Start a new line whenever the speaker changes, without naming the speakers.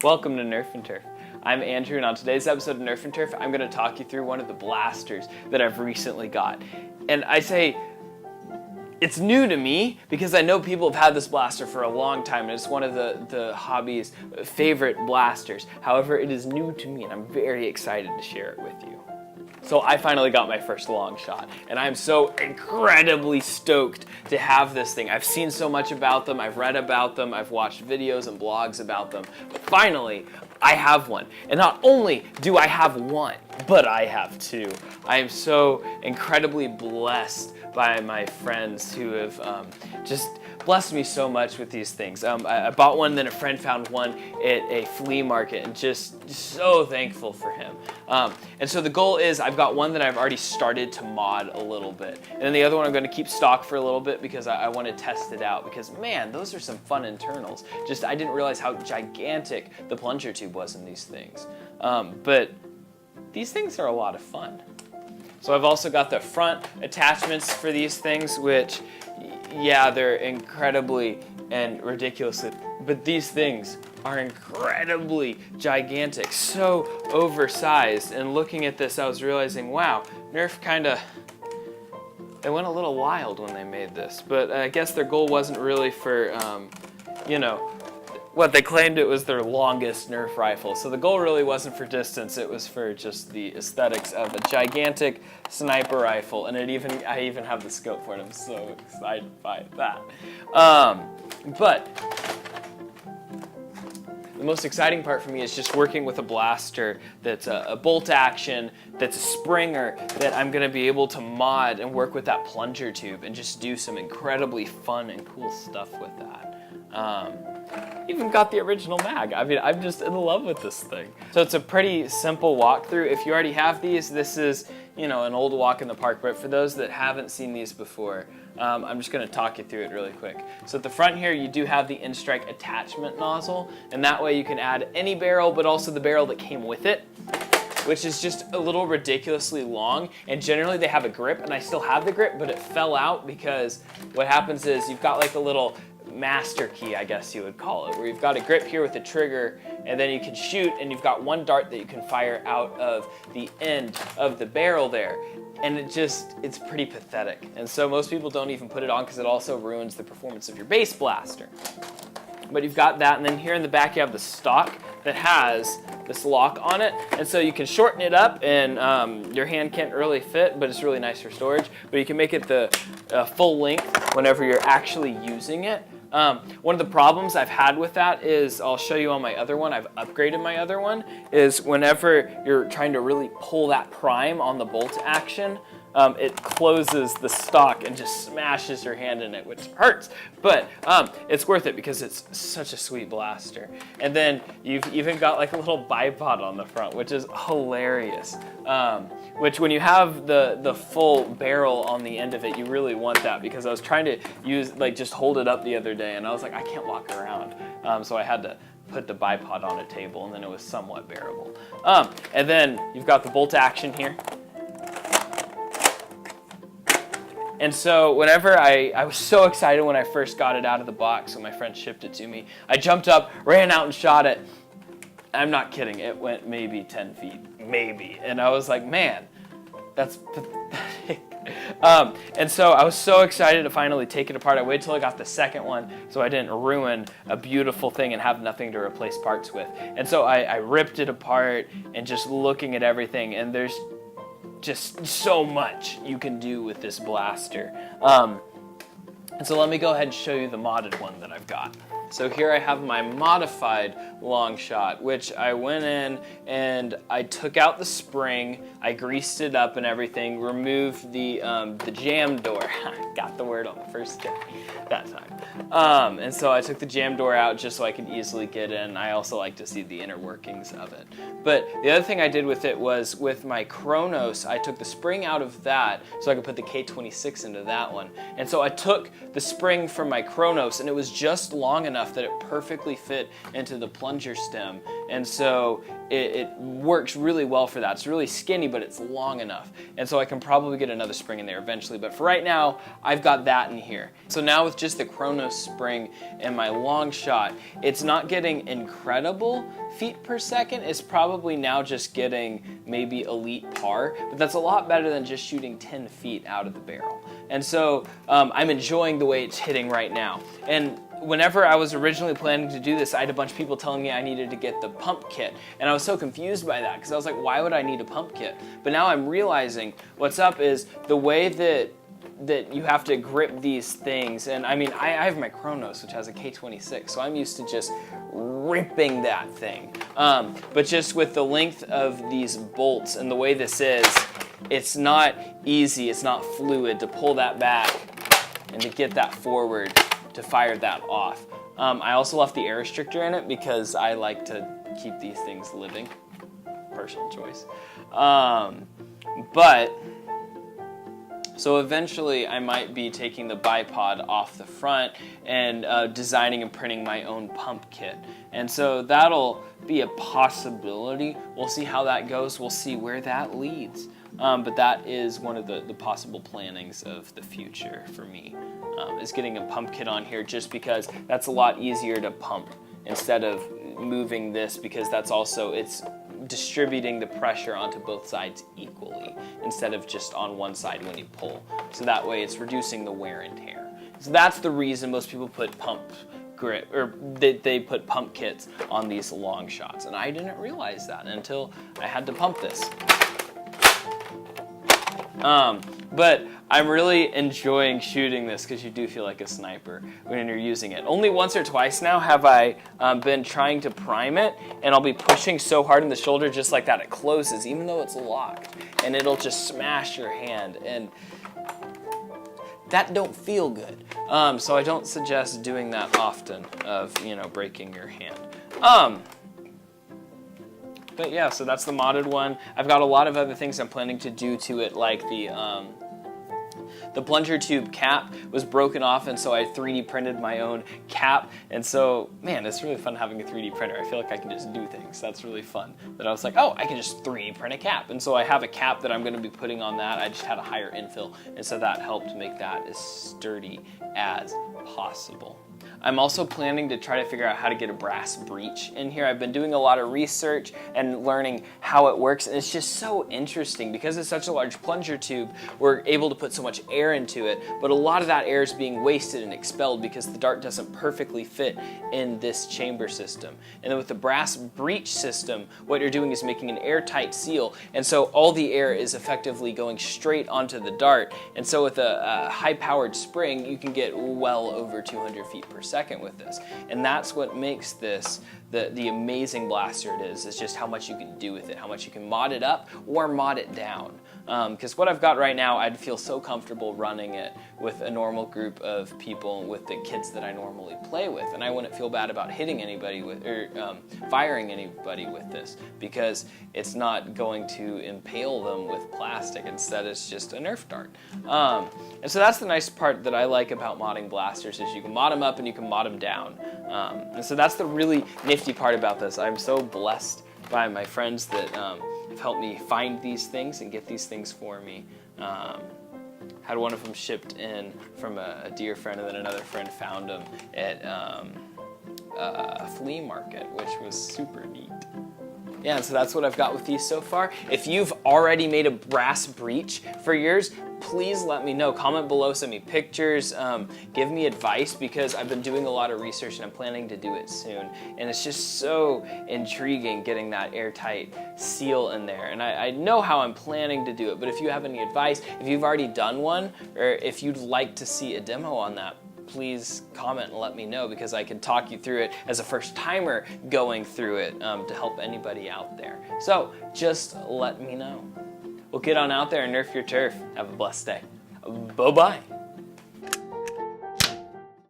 Welcome to Nerf&Turf. I'm Andrew, and on today's episode of Nerf&Turf, I'm going to talk you through one of the blasters that I've recently got. And I say it's new to me because I know people have had this blaster for a long time, and it's one of the hobby's favorite blasters. However, it is new to me, and I'm very excited to share it with you. So I finally got my first Longshot, and I'm so incredibly stoked to have this thing. I've seen so much about them, I've read about them, I've watched videos and blogs about them, but finally, I have one. And not only do I have one, but I have two. I am so incredibly blessed by my friends who have just blessed me so much with these things. I bought one, then a friend found one at a flea market, and just so thankful for him. And so the goal is I've got one that I've already started to mod a little bit. And then the other one I'm going to keep stock for a little bit because I want to test it out. Because man, those are some fun internals. Just I didn't realize how gigantic the plunger tube was in these things. But these things are a lot of fun. So I've also got the front attachments for these things, which, yeah, they're incredibly and ridiculously, but these things are incredibly gigantic, so oversized. And looking at this, I was realizing, wow, Nerf they went a little wild when they made this. But I guess their goal wasn't really for, what they claimed it was their longest Nerf rifle. So the goal really wasn't for distance, it was for just the aesthetics of a gigantic sniper rifle. And I even have the scope for it. I'm so excited by that. But the most exciting part for me is just working with a blaster that's a bolt action, that's a springer, that I'm going to be able to mod and work with that plunger tube and just do some incredibly fun and cool stuff with that. Even got the original mag. I mean, I'm just in love with this thing. So it's a pretty simple walkthrough. If you already have these, this is, an old walk in the park. But for those that haven't seen these before, I'm just going to talk you through it really quick. So at the front here, you do have the N-Strike attachment nozzle, and that way you can add any barrel, but also the barrel that came with it, which is just a little ridiculously long. And generally they have a grip, and I still have the grip, but it fell out because what happens is you've got like a little master key, I guess you would call it, where you've got a grip here with a trigger, and then you can shoot, and you've got one dart that you can fire out of the end of the barrel there. And it's pretty pathetic. And so most people don't even put it on because it also ruins the performance of your base blaster. But you've got that, and then here in the back you have the stock that has this lock on it, and so you can shorten it up, and your hand can't really fit, but it's really nice for storage. But you can make it the full length whenever you're actually using it. One of the problems I've had with that is, I'll show you on my other one, I've upgraded my other one, is whenever you're trying to really pull that prime on the bolt action, it closes the stock and just smashes your hand in it, which hurts. But it's worth it because it's such a sweet blaster. And then you've even got like a little bipod on the front, which is hilarious. Which when you have the full barrel on the end of it, you really want that, because I was trying to just hold it up the other day, and I was like, I can't walk around. So I had to put the bipod on a table, and then it was somewhat bearable. And then you've got the bolt action here. And so whenever I was so excited when I first got it out of the box when my friend shipped it to me, I jumped up, ran out and shot it. I'm not kidding, it went maybe 10 feet, maybe. And I was like, man, that's pathetic. And so I was so excited to finally take it apart. I waited till I got the second one so I didn't ruin a beautiful thing and have nothing to replace parts with. And so I ripped it apart, and just looking at everything, and there's just so much you can do with this blaster. And so let me go ahead and show you the modded one that I've got. So here I have my modified Longshot, which I went in and I took out the spring, I greased it up and everything, removed the jam door. Got the word on the first day that time. And so I took the jam door out just so I could easily get in. I also like to see the inner workings of it. But the other thing I did with it was, with my Kronos, I took the spring out of that so I could put the K26 into that one. And so I took the spring from my Kronos, and it was just long enough enough that it perfectly fit into the plunger stem, and so it works really well for that. It's really skinny, but it's long enough, and so I can probably get another spring in there eventually, but for right now, I've got that in here. So now with just the Chronos spring and my Longshot, it's not getting incredible feet per second. It's probably now just getting maybe elite par, but that's a lot better than just shooting 10 feet out of the barrel. And so I'm enjoying the way it's hitting right now. And whenever I was originally planning to do this, I had a bunch of people telling me I needed to get the pump kit. And I was so confused by that because I was like, why would I need a pump kit? But now I'm realizing what's up is the way that you have to grip these things. And I mean, I have my Chronos, which has a K26, so I'm used to just ripping that thing. But just with the length of these bolts and the way this is, it's not easy, it's not fluid to pull that back and to get that forward to fire that off. I also left the air restrictor in it because I like to keep these things living. Personal choice. So eventually I might be taking the bipod off the front and designing and printing my own pump kit. And so that'll be a possibility. We'll see how that goes. We'll see where that leads. But that is one of the possible plannings of the future for me, is getting a pump kit on here just because that's a lot easier to pump instead of moving this, because that's also, it's distributing the pressure onto both sides equally instead of just on one side when you pull. So that way it's reducing the wear and tear. So that's the reason most people put pump grip, or they put pump kits on these Longshots. And I didn't realize that until I had to pump this. But I'm really enjoying shooting this because you do feel like a sniper when you're using it. Only once or twice now have I been trying to prime it, and I'll be pushing so hard in the shoulder just like that it closes, even though it's locked, and it'll just smash your hand, and that don't feel good. So I don't suggest doing that often, of, you know, breaking your hand. But yeah, so that's the modded one. I've got a lot of other things I'm planning to do to it, like the plunger tube cap was broken off, and so I 3D printed my own cap. And so, man, it's really fun having a 3D printer. I feel like I can just do things. That's really fun. That I was like, oh, I can just 3D print a cap. And so I have a cap that I'm going to be putting on that. I just had a higher infill, and so that helped make that as sturdy as possible. I'm also planning to try to figure out how to get a brass breech in here. I've been doing a lot of research and learning how it works, and it's just so interesting because it's such a large plunger tube. We're able to put so much air into it, but a lot of that air is being wasted and expelled because the dart doesn't perfectly fit in this chamber system. And then with the brass breech system, what you're doing is making an airtight seal, and so all the air is effectively going straight onto the dart. And so with a high-powered spring, you can get well over 200 feet per second with this. And that's what makes this the amazing blaster it is. It's just how much you can do with it, how much you can mod it up or mod it down. Because what I've got right now, I'd feel so comfortable running it with a normal group of people, with the kids that I normally play with, and I wouldn't feel bad about hitting anybody with, or firing anybody with this, because it's not going to impale them with plastic. Instead, it's just a Nerf dart. And so that's the nice part that I like about modding blasters, is you can mod them up and you can mod them down. And so that's the really nifty part about this. I'm so blessed by my friends that have helped me find these things and get these things for me. Had one of them shipped in from a dear friend, and then another friend found them at a flea market, which was super neat. Yeah, and so that's what I've got with these so far. If you've already made a brass breech for yours, please let me know. Comment below, send me pictures, give me advice, because I've been doing a lot of research and I'm planning to do it soon. And it's just so intriguing getting that airtight seal in there. And I know how I'm planning to do it, but if you have any advice, if you've already done one, or if you'd like to see a demo on that, please comment and let me know, because I can talk you through it as a first timer going through it, to help anybody out there. So just let me know. Well, get on out there and nerf your turf. Have a blessed day. Bye-bye.